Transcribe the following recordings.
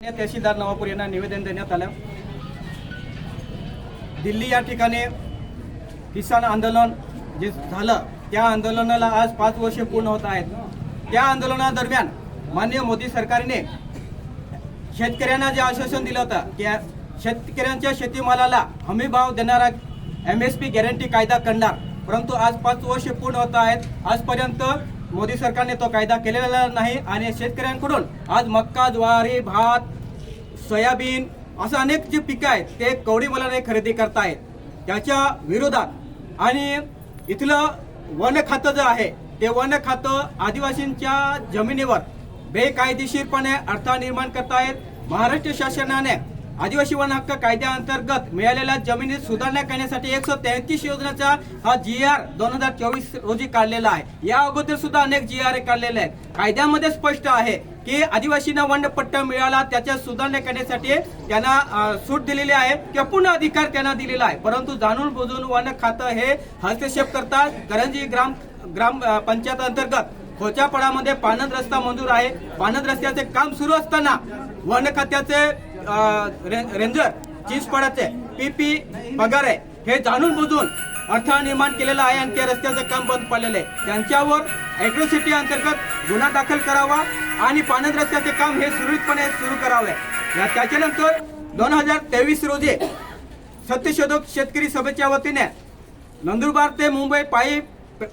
तहसीलदार नवापूर यांना निवेदन देण्यात आलं। दिल्ली या ठिकाणी किसान आंदोलन जे झालं त्या आंदोलनाला आज 5 वर्षे पूर्ण होत आहेत। त्या आंदोलनादरम्यान माननीय मोदी सरकारने शेतकऱ्यांना जे आश्वासन दिलं होतं की शेतकऱ्यांच्या शेतीमालाला हमी भाव देणारा MSP गॅरंटी कायदा करणार, परंतु आज 5 वर्षे पूर्ण होत आहेत। आजपर्यंत मोदी सरकारने तो कायदा केलेला नाही आणि शेतकऱ्यांकडून आज मक्का, ज्वारी, भात, सोयाबीन असं अनेक जे पिकं आहेत ते कवडी मोलाने खरेदी करतायत। त्याच्या विरोधात आणि इथलं वन खातं जे आहे ते वन खातं आदिवासींच्या जमिनीवर बेकायदेशीरपणे अडथळा निर्माण करतायत। महाराष्ट्र शासनाने आदिवासी वन हक्क कायद्याअंतर्गत मिळालेल्या जमिनीत सुधारणा करण्यासाठी 133 योजनेचा हा GR 2024 रोजी काढलेला आहे। या अगोदर सुद्धा अनेक GR काढलेले आहेत। कायद्यामध्ये स्पष्ट आहे की आदिवासींना वन पट्टा मिळाला त्याच्या सुधारणा करण्यासाठी त्यांना सूट दिलेली आहे किंवा पूर्ण अधिकार त्यांना दिलेला आहे, परंतु जाणून बुजून वन खातं हे हस्तक्षेप करतात। करंजी ग्राम पंचायत अंतर्गत खोचापडामध्ये पाणंद रस्ता मंजूर आहे। पाणंद रस्त्याचे काम सुरू असताना वन खात्याचे रेंजर चिंचपाड्याचे PP पगारे हे जाणून बुजून अडथळा निर्माण केलेला आहे आणि त्या रस्त्याचं काम बंद पडलेलं आहे। त्यांच्यावर ॲट्रॉसिटी अंतर्गत गुन्हा दाखल करावा आणि पाणंद रस्त्याचे काम हे सुरळीतपणे सुरू करावे। त्याच्यानंतर 2023 रोजी सत्यशोधक शेतकरी सभेच्या वतीने नंदुरबार ते मुंबई पायी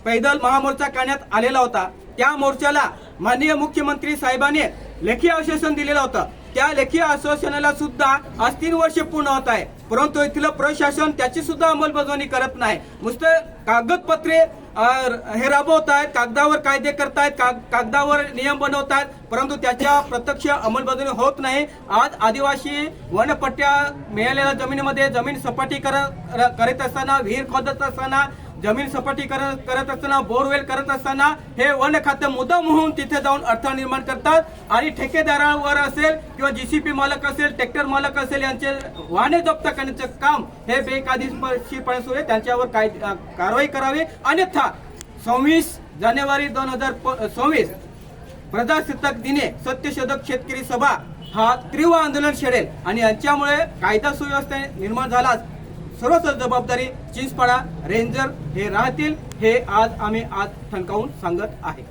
पैदल महामोर्चा करण्यात आलेला होता। त्या मोर्चाला माननीय मुख्यमंत्री साहेबांनी लेखी आश्वासन दिलेलं होतं। त्या लेखी आश्वासनाला सुद्धा आज 3 वर्षे पूर्ण होत आहे, परंतु इथलं प्रशासन त्याची सुद्धा अंमलबजावणी करत नाही। नुसतं कागदपत्रे हे राबवत आहेत, कागदावर कायदे करतायत, कागदावर नियम बनवतात, परंतु त्याच्या प्रत्यक्ष अंमलबजावणी होत नाही। आज आदिवासी वनपट्ट्या मिळालेल्या जमिनीमध्ये जमीन सपाटी करत असताना, विहीर खोदत असताना, जमीन सपाटी करत असताना, बोरवेल करत असताना हे वन खातं मुद्दाम होऊन तिथे जाऊन अडथळा निर्माण करतात आणि ठेकेदारावर असेल किंवा GCP मालक असेल, ट्रॅक्टर मालक असेल यांचे वाहने जप्त करण्याचं काम हे बेकायदेशीरपणे सुरू आहे। त्यांच्यावर कारवाई करावी, अन्यथा 26 जानेवारी 2024 प्रजासत्ताक दिनी सत्यशोधक शेतकरी सभा हा तीव्र आंदोलन छेडेल आणि यांच्यामुळे कायदा सुव्यवस्था निर्माण झालाच सर्वच जबाबदारी चिंचपाडा रेंजर हे राहतील, हे आम्ही आज ठणकावून सांगत आहे।